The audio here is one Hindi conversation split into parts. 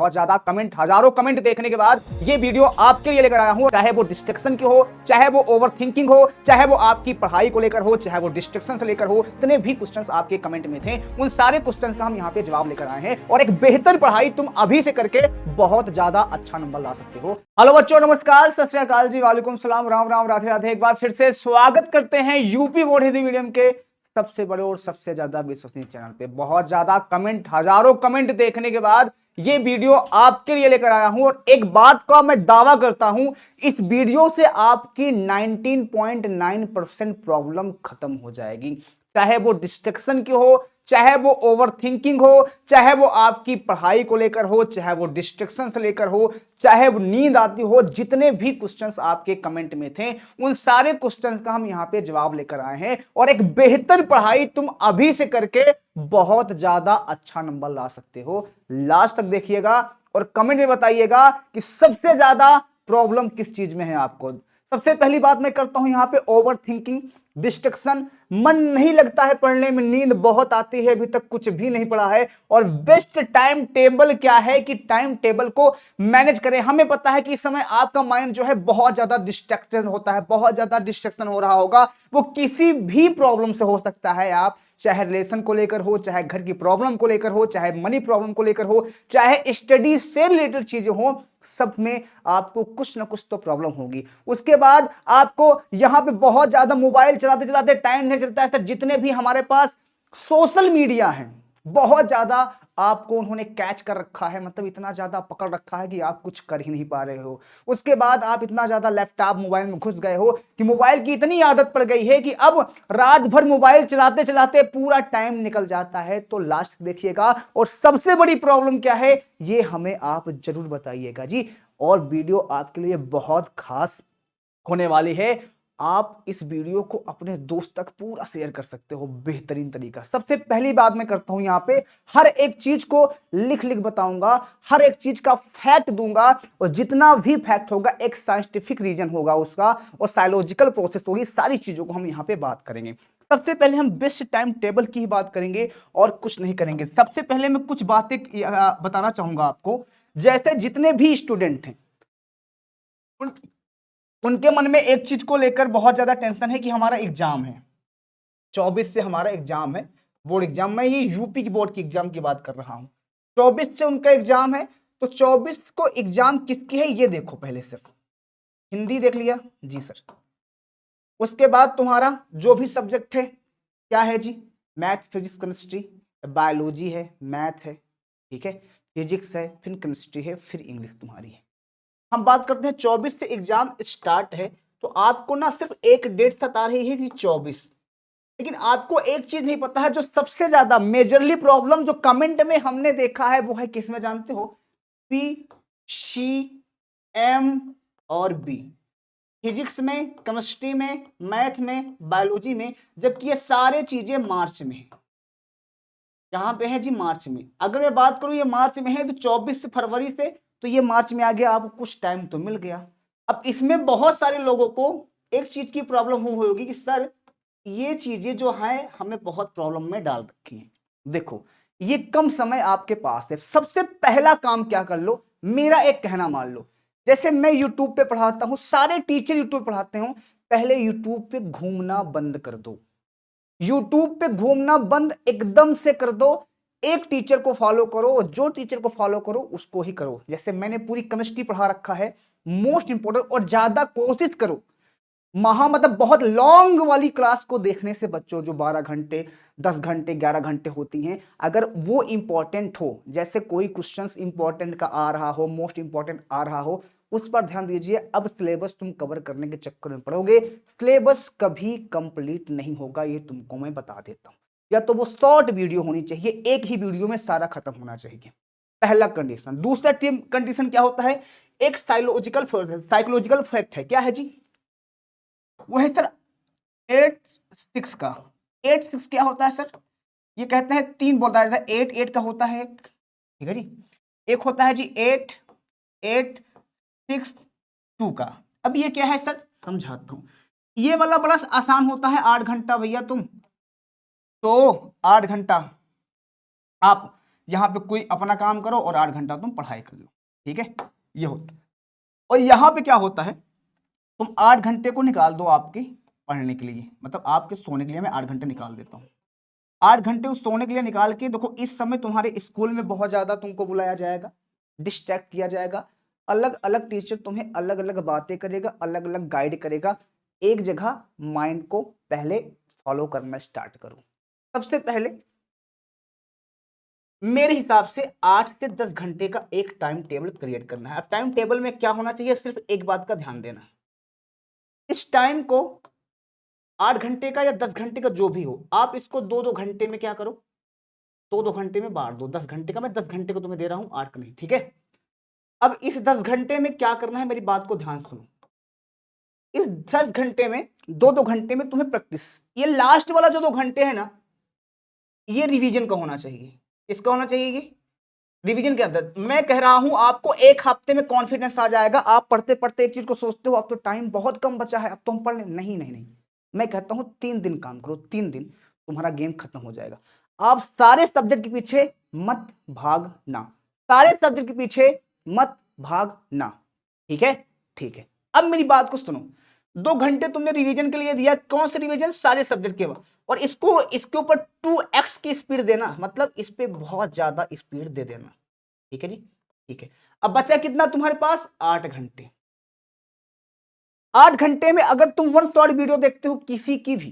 बहुत ज्यादा कमेंट, हजारों कमेंट देखने के बाद ये वीडियो आपके लिए लेकर आया हूं। चाहे वो डिस्ट्रैक्शन की हो, चाहे वो ओवर थिंकिंग हो, चाहे वो आपकी पढ़ाई को लेकर हो, चाहे वो डिस्ट्रैक्शन से लेकर हो, इतने भी क्वेश्चंस आपके कमेंट में थे, उन सारे क्वेश्चंस का हम यहाँ पे जवाब लेकर आए हैं और एक बेहतर पढ़ाई तुम अभी से करके बहुत ज्यादा अच्छा नंबर ला सकते हो। हेलो बच्चों, नमस्कार, सत श्री अकाल जी, वालेकुम सलाम, राम राम, राधे राधे। एक बार फिर से स्वागत करते हैं यूपी बोर्ड हिंदी मीडियम के सबसे बड़े और सबसे ज्यादा विश्वसनीय चैनल पे। बहुत ज्यादा कमेंट, हजारों कमेंट देखने के बाद ये वीडियो आपके लिए लेकर आया हूं और एक बात का मैं दावा करता हूं, इस वीडियो से आपकी 19.9% प्रॉब्लम खत्म हो जाएगी। चाहे वो डिस्ट्रैक्शन की हो, चाहे वो ओवर थिंकिंग हो, चाहे वो आपकी पढ़ाई को लेकर हो, चाहे वो डिस्ट्रैक्शन से लेकर हो, चाहे वो नींद आती हो, जितने भी क्वेश्चंस आपके कमेंट में थे, उन सारे क्वेश्चंस का हम यहां पे जवाब लेकर आए हैं और एक बेहतर पढ़ाई तुम अभी से करके बहुत ज्यादा अच्छा नंबर ला सकते हो। लास्ट तक देखिएगा और कमेंट में बताइएगा कि सबसे ज्यादा प्रॉब्लम किस चीज में है आपको। सबसे पहली बात मैं करता हूं यहां पे ओवर थिंकिंग, डिस्ट्रक्शन, मन नहीं लगता है पढ़ने में, नींद बहुत आती है, अभी तक कुछ भी नहीं पढ़ा है। और बेस्ट टाइम टेबल क्या है कि टाइम टेबल को मैनेज करें। हमें पता है कि इस समय आपका माइंड जो है बहुत ज्यादा डिस्ट्रैक्शन होता है, बहुत ज्यादा डिस्ट्रैक्शन हो रहा होगा, वो किसी भी प्रॉब्लम से हो सकता है। आप चाहे रिलेशन को लेकर हो, चाहे घर की प्रॉब्लम को लेकर हो, चाहे मनी प्रॉब्लम को लेकर हो, चाहे स्टडी से रिलेटेड चीजें हो, सब में आपको कुछ ना कुछ तो प्रॉब्लम होगी। उसके बाद आपको यहां पे बहुत ज्यादा मोबाइल चलाते चलाते टाइम नहीं चलता है सर। जितने भी हमारे पास सोशल मीडिया है, बहुत ज्यादा आपको उन्होंने कैच कर रखा है, मतलब इतना ज्यादा पकड़ रखा है कि आप कुछ कर ही नहीं पा रहे हो। उसके बाद आप इतना ज्यादा लैपटॉप मोबाइल में घुस गए हो कि मोबाइल की इतनी आदत पड़ गई है कि अब रात भर मोबाइल चलाते चलाते पूरा टाइम निकल जाता है। तो लास्ट देखिएगा और सबसे बड़ी प्रॉब्लम क्या है ये हमें आप जरूर बताइएगा जी। और वीडियो आपके लिए बहुत खास होने वाली है। आप इस वीडियो को अपने दोस्त तक पूरा शेयर कर सकते हो बेहतरीन तरीका। सबसे पहली बात मैं करता हूं यहां पे हर एक चीज को लिख लिख बताऊंगा, हर एक चीज का फैक्ट दूंगा और जितना भी फैक्ट होगा एक साइंटिफिक रीजन होगा उसका और साइकोलॉजिकल प्रोसेस होगी। सारी चीजों को हम यहां पे बात करेंगे। सबसे पहले हम बेस्ट टाइम टेबल की ही बात करेंगे और कुछ नहीं करेंगे। सबसे पहले मैं कुछ बातें बताना चाहूंगा आपको। जैसे जितने भी स्टूडेंट हैं उनके मन में एक चीज को लेकर बहुत ज्यादा टेंशन है कि हमारा एग्जाम है, 24 से हमारा एग्जाम है, बोर्ड एग्जाम। मैं ये यूपी की बोर्ड की एग्जाम की बात कर रहा हूं। 24 से उनका एग्जाम है, तो 24 को एग्जाम किसकी है ये देखो। पहले सिर्फ हिंदी देख लिया जी सर। उसके बाद तुम्हारा जो भी सब्जेक्ट है क्या है जी, मैथ, फिजिक्स, केमिस्ट्री, बायोलॉजी है, मैथ है, ठीक है, फिजिक्स है, फिर केमिस्ट्री है, फिर इंग्लिश तुम्हारी है। हम बात करते हैं 24 से एग्जाम स्टार्ट है, तो आपको ना सिर्फ एक डेट सता रही है कि 24। लेकिन आपको एक चीज नहीं पता है, जो सबसे ज्यादा मेजरली प्रॉब्लम जो कमेंट में हमने देखा है वो है किस में जानते हो? पी, सी, एम और बी। फिजिक्स में, केमिस्ट्री में, मैथ में, बायोलॉजी में, जबकि ये सारे चीजें मार्च में है। कहां पे है जी? मार्च में। अगर मैं बात करूं ये मार्च में है तो 24 फरवरी से तो ये मार्च में आ गया, आपको कुछ टाइम तो मिल गया। अब इसमें बहुत सारे लोगों को एक चीज की प्रॉब्लम होगी कि सर ये चीजें जो है हमें बहुत प्रॉब्लम में डाल रखी है। देखो ये कम समय आपके पास है, सबसे पहला काम क्या कर लो, मेरा एक कहना मान लो। जैसे मैं यूट्यूब पे पढ़ाता हूं, सारे टीचर यूट्यूब पढ़ाते हूं, पहले यूट्यूब पे घूमना बंद कर दो। यूट्यूब पे घूमना बंद एकदम से कर दो। एक टीचर को फॉलो करो, जो टीचर को फॉलो करो उसको ही करो। जैसे मैंने पूरी केमिस्ट्री पढ़ा रखा है, मोस्ट इंपोर्टेंट, और ज्यादा कोशिश करो मतलब बहुत लॉन्ग वाली क्लास को देखने से बच्चों, जो 12 घंटे, 10 घंटे, 11 घंटे होती हैं, अगर वो इंपॉर्टेंट हो, जैसे कोई क्वेश्चंस इंपॉर्टेंट का आ रहा हो, मोस्ट इंपॉर्टेंट आ रहा हो, उस पर ध्यान दीजिए। अब सिलेबस तुम कवर करने के चक्कर में पड़ोगे, सिलेबस कभी कंप्लीट नहीं होगा, ये तुमको मैं बता देता हूं। या तो वो शॉर्ट वीडियो होनी चाहिए, एक ही वीडियो में सारा खत्म होना चाहिए, पहला कंडीशन। दूसरा कंडीशन क्या होता है, एक साइकोलॉजिकल फैक्ट है, क्या है जी? वो है सर 8-6 का। 8-6 क्या होता है सर? ये कहते हैं तीन बोलता है, 8-8 का होता है एक, ठीक है जी। एक होता है जी 8-8-6-2 का। अब ये क्या है सर, समझाता हूं। ये वाला बड़ा आसान होता है, 8 घंटा भैया तुम, तो 8 घंटा आप यहाँ पे कोई अपना काम करो और 8 घंटा तुम पढ़ाई कर लो, ठीक है, ये होता है। और यहाँ पे क्या होता है, तुम 8 घंटे को निकाल दो आपके पढ़ने के लिए, मतलब आपके सोने के लिए मैं 8 घंटे निकाल देता हूँ। 8 घंटे उस सोने के लिए निकाल के देखो, इस समय तुम्हारे स्कूल में बहुत ज्यादा तुमको बुलाया जाएगा, डिस्ट्रैक्ट किया जाएगा, अलग अलग टीचर तुम्हें अलग अलग बातें करेगा, अलग अलग गाइड करेगा। एक जगह माइंड को पहले फॉलो करना स्टार्ट करो। सबसे पहले मेरे हिसाब से 8 से 10 घंटे का एक टाइम टेबल क्रिएट करना है। अब टाइम टेबल में क्या होना चाहिए, सिर्फ एक बात का ध्यान देना है, इस टाइम को 8 घंटे का या 10 घंटे का जो भी हो, आप इसको 2-2 घंटे में क्या करो, 2-2 घंटे में बांट दो। 10 घंटे का मैं 10 घंटे को तुम्हें दे रहा हूं, 8 का नहीं, ठीक है। अब इस 10 घंटे में क्या करना है, मेरी बात को ध्यान सुनो। इस 10 घंटे में 2-2 घंटे में तुम्हें प्रैक्टिस, ये लास्ट वाला जो 2 घंटे है ना, ये रिवीजन का होना चाहिए। इसका होना चाहिए ये रिवीजन के अंदर। मैं कह रहा हूं आपको, एक हफ्ते में कॉन्फिडेंस आ जाएगा। आप पढ़ते पढ़ते एक चीज को सोचते हो अब तो टाइम बहुत कम बचा है, अब तो हम पढ़ नहीं नहीं नहीं, मैं कहता हूं 3 दिन काम करो, 3 दिन तुम्हारा गेम खत्म हो जाएगा। आप सारे सब्जेक्ट के पीछे मत भागना, सारे सब्जेक्ट के पीछे मत भागना, ठीक है, ठीक है। अब मेरी बात को सुनो, 2 घंटे तुमने रिवीजन के लिए दिया, कौन से रिवीजन, सारे सब्जेक्ट के, और इसको इसके ऊपर 2x की स्पीड देना, मतलब इस पे बहुत ज्यादा स्पीड दे देना, ठीक है जी, ठीक है। अब बचा कितना तुम्हारे पास, 8 घंटे। 8 घंटे में अगर तुम वन शॉट वीडियो देखते हो किसी की भी,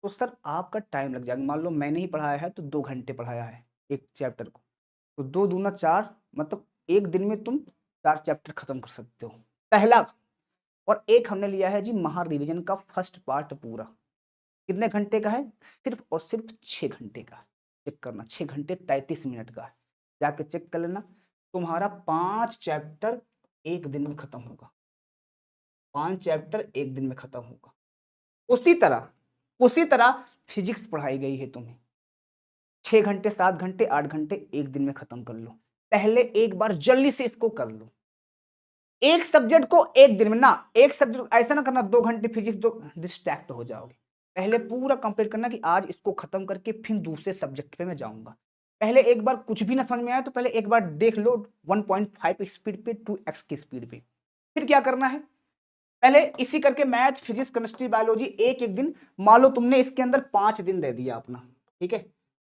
तो सर आपका टाइम लग जाएगा। मान लो मैंने ही पढ़ाया है तो 2 घंटे पढ़ाया है एक चैप्टर को, तो 2 दूना 4, मतलब एक दिन में तुम 4 चैप्टर खत्म कर सकते हो, पहला। और एक हमने लिया है जी महा रिवीजन का फर्स्ट पार्ट पूरा, कितने घंटे का है, सिर्फ और सिर्फ 6 घंटे का। चेक करना, 6 घंटे 33 मिनट का है, जाके चेक कर लेना। तुम्हारा 5 चैप्टर एक दिन में खत्म होगा, 5 चैप्टर एक दिन में खत्म होगा। उसी तरह फिजिक्स पढ़ाई गई है तुम्हें, 6 घंटे 7 घंटे 8 घंटे एक दिन में खत्म कर लो। पहले एक बार जल्दी से इसको कर लो, एक सब्जेक्ट को एक दिन में ना, एक सब्जेक्ट ऐसा ना करना 2 घंटे फिजिक्स, दो डिस्ट्रैक्ट हो जाओगे। पहले पूरा कंप्लीट करना कि आज इसको खत्म करके फिर दूसरे सब्जेक्ट पे मैं जाऊंगा। पहले एक बार कुछ भी ना समझ में आया तो पहले एक बार देख लो 1.5 स्पीड पे, 2x की स्पीड पे। फिर क्या करना है, पहले इसी करके मैथ फिजिक्स केमिस्ट्री बायोलॉजी एक एक दिन, मान लो तुमने इसके अंदर 5 दिन दे दिया अपना, ठीक है,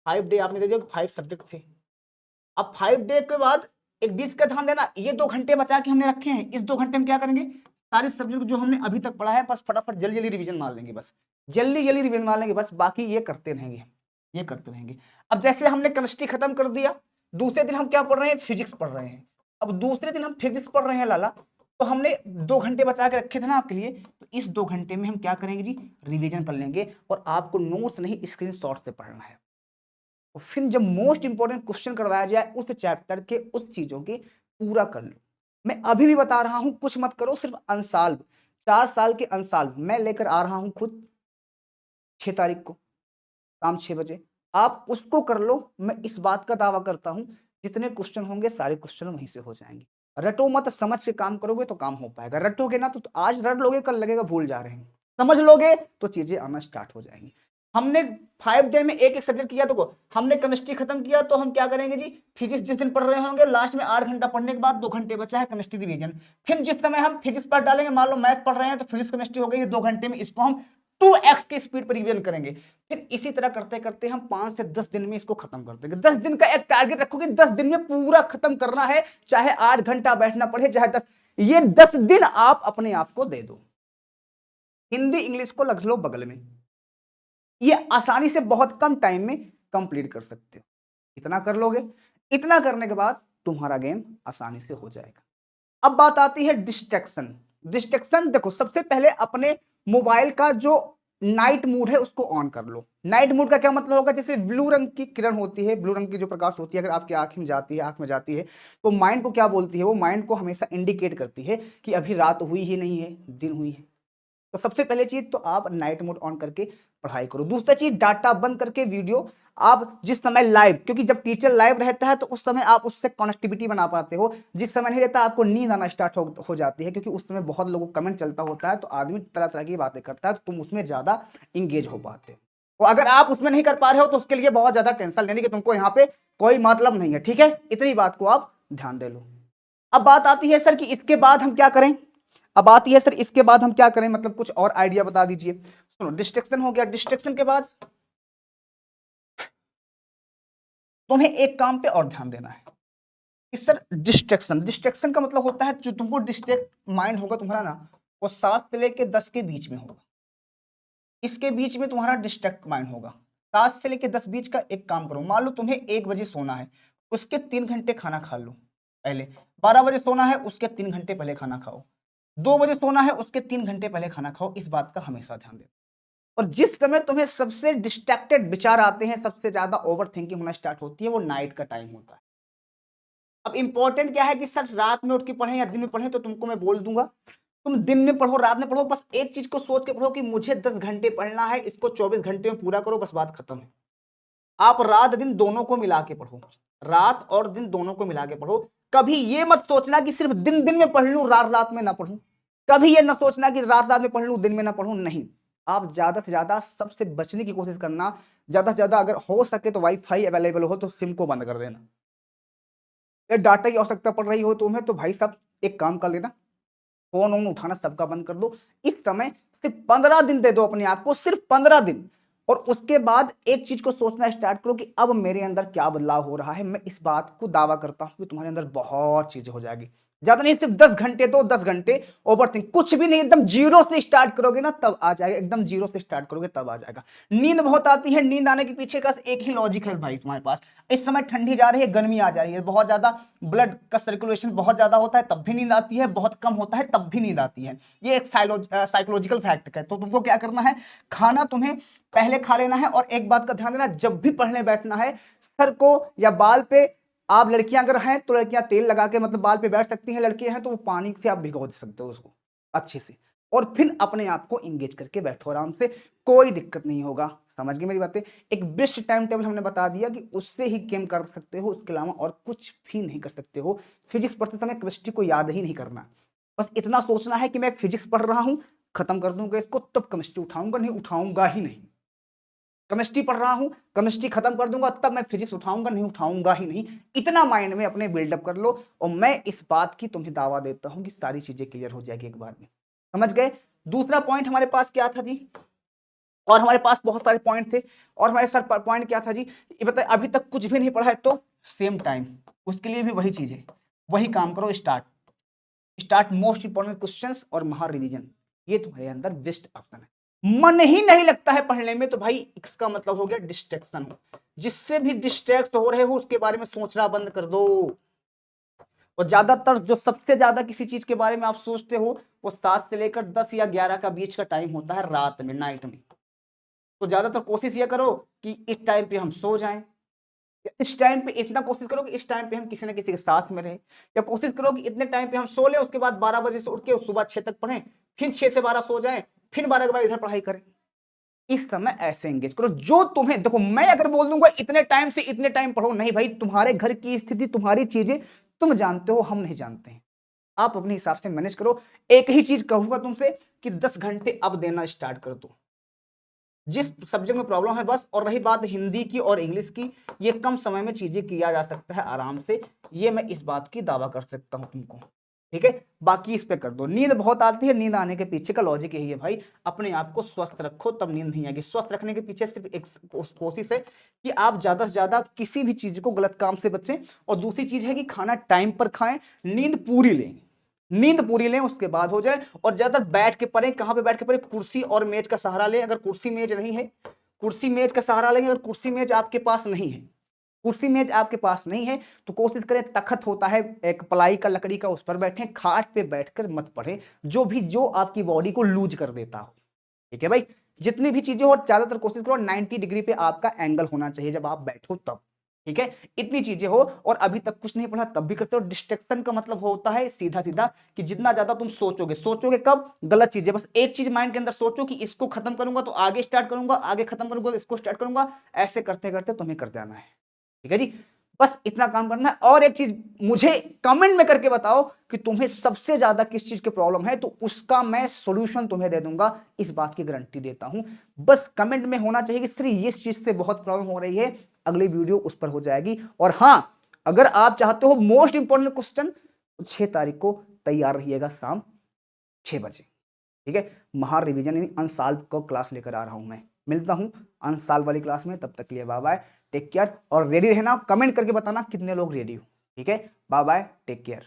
5 डे आपने दे दिया, 5 सब्जेक्ट थे। अब 5 डे के बाद एक बीच का ध्यान देना, ये 2 घंटे बचा के हमने रखे हैं, इस 2 घंटे में क्या करेंगे, सारे सब्जेक्ट जो हमने अभी तक पढ़ा है बस फटाफट जल्दी जल्दी रिवीजन मार लेंगे, बस जल्दी जल्दी रिवीजन मार लेंगे, बस बाकी ये करते रहेंगे, ये करते रहेंगे। अब जैसे हमने केमिस्ट्री खत्म कर दिया, दूसरे दिन हम क्या पढ़ रहे हैं, फिजिक्स पढ़ रहे हैं। अब दूसरे दिन हम फिजिक्स पढ़ रहे हैं लाला, तो हमने 2 घंटे बचा के रखे थे ना आपके लिए, तो इस 2 घंटे में हम क्या करेंगे जी, रिवीजन कर लेंगे। और आपको नोट्स नहीं स्क्रीनशॉट से पढ़ना है। और फिर जब मोस्ट इंपॉर्टेंट क्वेश्चन करवाया जाए उस चैप्टर के उस चीजों की पूरा कर लो। मैं अभी भी बता रहा हूं, कुछ मत करो, सिर्फ अनसॉल्व 4 साल के अनसॉल्व मैं लेकर आ रहा हूं खुद 6 तारीख को शाम 6 बजे, आप उसको कर लो। मैं इस बात का दावा करता हूं जितने क्वेश्चन होंगे सारे क्वेश्चन वहीं से हो जाएंगे। रटो मत, समझ के काम करोगे तो काम हो पाएगा। रटोगे ना तो आज रट लोगे, कल लगेगा भूल जा रहे हैं। समझ लोगे तो चीजें आना स्टार्ट हो जाएंगी। हमने 5 डे में एक एक सब्जेक्ट किया, तो हमने केमिस्ट्री खत्म किया, तो हम क्या करेंगे जी, फिजिक्स जिस दिन पढ़ रहे होंगे लास्ट में 8 घंटा पढ़ने के बाद 2 घंटे बचा है केमिस्ट्री रिवीजन। फिर जिस समय हम फिजिक्स पढ़ डालेंगे, मान लो मैथ पढ़ रहे हैं तो फिजिक्स केमिस्ट्री हो गई 2 घंटे में, इसको हम 2x की स्पीड पर रिवीजन करेंगे। फिर इसी तरह करते करते हम 5 से 10 दिन में इसको खत्म कर देंगे। 10 दिन का एक टारगेट रखोगे, 10 दिन में पूरा खत्म करना है, चाहे 8 घंटा बैठना पड़े, चाहे 10, ये 10 दिन आप अपने आप को दे दो। हिंदी इंग्लिश को रख लो बगल में, ये आसानी से बहुत कम टाइम में कंप्लीट कर सकते हो। इतना कर लोगे, इतना करने के बाद तुम्हारा गेम आसानी से हो जाएगा। अब बात आती है डिस्ट्रैक्शन। डिस्ट्रैक्शन देखो, सबसे पहले अपने मोबाइल का जो नाइट मोड है उसको ऑन कर लो। नाइट मोड का क्या मतलब होगा, जैसे ब्लू रंग की किरण होती है, ब्लू रंग की जो प्रकाश होती है, अगर आपकी आंख में जाती है, आंख में जाती है, तो माइंड को क्या बोलती है, वो माइंड को हमेशा इंडिकेट करती है कि अभी रात हुई ही नहीं है, दिन हुई है। तो सबसे पहले चीज तो आप नाइट मोड ऑन करके पढ़ाई करो। दूसरा चीज, डाटा बंद करके वीडियो आप जिस समय लाइव, क्योंकि जब टीचर लाइव रहता है तो उस समय आप उससे कनेक्टिविटी बना पाते हो, जिस समय नहीं रहता आपको नींद आना स्टार्ट हो जाती है, क्योंकि उस समय बहुत लोगों का कमेंट चलता होता है, तो आदमी तरह तरह की बातें करता है, तो तुम उसमें ज्यादा इंगेज हो पाते हो। और अगर आप उसमें नहीं कर पा रहे हो तो उसके लिए बहुत ज्यादा टेंशन लेने की तुमको यहाँ पे कोई मतलब नहीं है, ठीक है, इतनी बात को आप ध्यान दे लो। अब बात आती है सर कि इसके बाद हम क्या करें, अब आती है सर इसके बाद हम क्या करें, मतलब कुछ और आइडिया बता दीजिए। सुनो, डिस्ट्रैक्शन हो गया, डिस्ट्रैक्शन के बाद तुम्हें एक काम पे और ध्यान देना है कि सर डिस्ट्रैक्शन, डिस्ट्रैक्शन का मतलब होता है जो तुमको डिस्ट्रैक्ट माइंड होगा तुम्हारा ना, वो 7 से लेके 10 के बीच में होगा, इसके बीच में तुम्हारा डिस्ट्रैक्ट माइंड होगा। 7 से लेके 10 बीच का एक काम करो, मान लो तुम्हें 1 बजे सोना है, उसके 3 घंटे खाना खा लो पहले। 12 बजे सोना है, उसके 3 घंटे पहले खाना खाओ। 2 बजे सोना है, उसके 3 घंटे पहले खाना खाओ। इस बात का हमेशा ध्यान देना। और जिस समय तुम्हें सबसे डिस्ट्रैक्टेड विचार आते हैं, सबसे ज्यादा ओवर थिंकिंग होना स्टार्ट होती है, वो नाइट का टाइम होता है। अब इंपॉर्टेंट क्या है कि सर रात में उठ के पढ़ें या दिन में पढ़ें, तो तुमको मैं बोल दूंगा तुम दिन में पढ़ो रात में पढ़ो, बस एक चीज को सोच के पढ़ो कि मुझे 10 घंटे पढ़ना है, इसको 24 घंटे में पूरा करो, बस बात खत्म है। आप रात दिन दोनों को मिला के पढ़ो, रात और दिन दोनों को मिला के पढ़ो। कभी ये मत सोचना कि सिर्फ दिन दिन में पढ़ लूं, रात रात में ना पढ़ूं। कभी ये ना सोचना कि रात रात में पढ़ लूं, दिन में ना पढ़ूं, नहीं। आप ज्यादा से ज्यादा सबसे बचने की कोशिश करना, ज्यादा से ज्यादा अगर हो सके तो वाईफाई अवेलेबल हो तो सिम को बंद कर देना। डाटा की आवश्यकता पड़ रही हो तुम्हें तो भाई साहब एक काम कर लेना, फोन वोन उठाना सबका बंद कर दो। इस समय सिर्फ 15 दिन दे दो अपने आप को, सिर्फ 15 दिन। और उसके बाद एक चीज को सोचना स्टार्ट करो कि अब मेरे अंदर क्या बदलाव हो रहा है। मैं इस बात को दावा करता हूं कि तुम्हारे अंदर बहुत चीजें हो जाएगी। ज्यादा नहीं, सिर्फ 10 घंटे दो, 10 घंटे ओवरथिंक, कुछ भी नहीं, एकदम जीरो से स्टार्ट करोगे ना तब आ जाएगा, एकदम जीरो से स्टार्ट करोगे तब आ जाएगा। नींद बहुत आती है, नींद आने के पीछे का एक ही लॉजिक है भाई तुम्हारे पास। इस समय ठंडी जा रही है, गर्मी आ जा रही है, बहुत ज्यादा ब्लड का सर्कुलेशन बहुत ज्यादा होता है तब भी नींद आती है, बहुत कम होता है तब भी नींद आती है। ये एक साइकोलॉजिकल फैक्ट है। तो तुमको क्या करना है, खाना तुम्हें पहले खा लेना है। और एक बात का ध्यान देना, जब भी पढ़ने बैठना है, सर को या बाल पे, आप लड़कियां अगर हैं तो लड़कियां तेल लगा के मतलब बाल पे बैठ सकती हैं, लड़के हैं तो वो पानी से आप भिगो दे सकते हो उसको अच्छे से, और फिर अपने आप को इंगेज करके बैठो आराम से, कोई दिक्कत नहीं होगा। समझ गए मेरी बातें। एक बेस्ट टाइम टेबल हमने बता दिया कि उससे ही गेम कर सकते हो, उसके अलावा और कुछ भी नहीं कर सकते हो। फिजिक्स पढ़ते समय केमिस्ट्री को याद ही नहीं करना, बस इतना सोचना है कि मैं फिजिक्स पढ़ रहा हूं, खत्म कर दूंगा इसको तब केमिस्ट्री उठाऊंगा, नहीं उठाऊंगा ही नहीं। केमिस्ट्री पढ़ रहा हूं, केमिस्ट्री खत्म कर दूंगा तब मैं फिजिक्स उठाऊंगा, नहीं उठाऊंगा ही नहीं। इतना माइंड में अपने बिल्डअप कर लो, और मैं इस बात की तुम्हें दावा देता हूं कि सारी चीजें क्लियर हो जाएगी एक बार में। समझ गए। दूसरा पॉइंट हमारे पास क्या था जी, और हमारे पास बहुत सारे पॉइंट थे, और हमारे सर पॉइंट क्या था जी, ये बताए अभी तक कुछ भी नहीं पढ़ा है तो सेम टाइम, उसके लिए भी वही चीज है, वही काम करो, start start most important questions और महा रिवीजन। ये तुम्हारे अंदर बेस्ट ऑप्शन है। मन ही नहीं लगता है पढ़ने में तो भाई इसका मतलब हो गया डिस्ट्रैक्शन। जिससे भी डिस्ट्रैक्ट हो रहे हो उसके बारे में सोचना बंद कर दो। और ज्यादातर जो सबसे ज्यादा किसी चीज के बारे में आप सोचते हो वो 7 से लेकर 10 या 11 का बीच का टाइम होता है, रात में, नाइट में। तो ज्यादातर कोशिश ये करो कि इस टाइम पे हम सो जाएं, इस टाइम पे इतना कोशिश करो कि इस टाइम पे हम किसी ना किसी के साथ में रहें, या कोशिश करो कि इतने टाइम पे हम सो ले, उसके बाद 12 बजे से उठ के सुबह 6 तक पढ़ें, फिर 6 से 12 सो जाएं, फिर 12 के बाद इधर पढ़ाई करें। इस समय ऐसे एंगेज करो जो तुम्हें, देखो मैं अगर बोल दूंगा इतने टाइम से इतने टाइम पढ़ो, नहीं भाई, तुम्हारे घर की स्थिति, तुम्हारी चीजें तुम जानते हो, हम नहीं जानते हैं। आप अपने हिसाब से मैनेज करो। एक ही चीज कहूंगा तुमसे कि 10 घंटे अब देना स्टार्ट कर दो जिस सब्जेक्ट में प्रॉब्लम है बस। और रही बात हिंदी की और इंग्लिश की, ये कम समय में चीजें किया जा सकता है आराम से, ये मैं इस बात की दावा कर सकता हूं तुमको, ठीक है। बाकी इस पे कर दो। नींद बहुत आती है, नींद आने के पीछे का लॉजिक यही है भाई, अपने आप को स्वस्थ रखो तब नींद नहीं आएगी। स्वस्थ रखने के पीछे सिर्फ एक कोशिश है कि आप ज्यादा से ज्यादा किसी भी चीज को, गलत काम से बचें। और दूसरी चीज है कि खाना टाइम पर खाएं, नींद पूरी लें, नींद पूरी लें उसके बाद हो जाए। और ज्यादातर बैठ के पढ़ें, कहां पे बैठ के पढ़ें, कुर्सी और मेज का सहारा लें। अगर कुर्सी मेज नहीं है, कुर्सी मेज का सहारा लेंगे। अगर कुर्सी मेज आपके पास नहीं है, कुर्सी मेज आपके पास नहीं है तो कोशिश करें, तखत होता है एक प्लाई का, लकड़ी का, उस पर बैठें। खाट पे बैठकर मत पढ़ें, जो आपकी बॉडी को लूज कर देता हो, ठीक है भाई। जितनी भी चीजें हो ज्यादातर कोशिश करो 90 डिग्री पे आपका एंगल होना चाहिए जब आप बैठो तब, ठीक है। इतनी चीजें हो और अभी तक कुछ नहीं पढ़ा तब भी करते हो। डिस्ट्रैक्शन का मतलब होता है सीधा सीधा कि जितना ज्यादा तुम सोचोगे, सोचोगे कब, गलत चीजें। बस एक चीज माइंड के अंदर सोचो कि इसको खत्म करूंगा तो आगे स्टार्ट करूंगा, आगे खत्म करूंगा तो इसको स्टार्ट करूंगा, ऐसे करते करते तुम्हें कर जाना है, ठीक है जी। बस इतना काम करना है। और एक चीज मुझे कमेंट में करके बताओ कि तुम्हें सबसे ज्यादा किस चीज की प्रॉब्लम है, तो उसका मैं सॉल्यूशन तुम्हें दे दूंगा, इस बात की गारंटी देता हूं। बस कमेंट में होना चाहिए कि श्री इस चीज से बहुत प्रॉब्लम हो रही है, अगली वीडियो उस पर हो जाएगी। और हाँ, अगर आप चाहते हो मोस्ट इंपॉर्टेंट क्वेश्चन, 6 तारीख को तैयार रहिएगा शाम 6 बजे। ठीक है, महा रिवीजन यानी अनसॉल्व को क्लास लेकर आ रहा हूं मैं। मिलता हूं अनसॉल्व वाली क्लास में, तब तक के लिए बाय बाय, टेक केयर। और रेडी रहना, कमेंट करके बताना कितने लोग रेडी हो। ठीक है, बाय बाय, टेक केयर।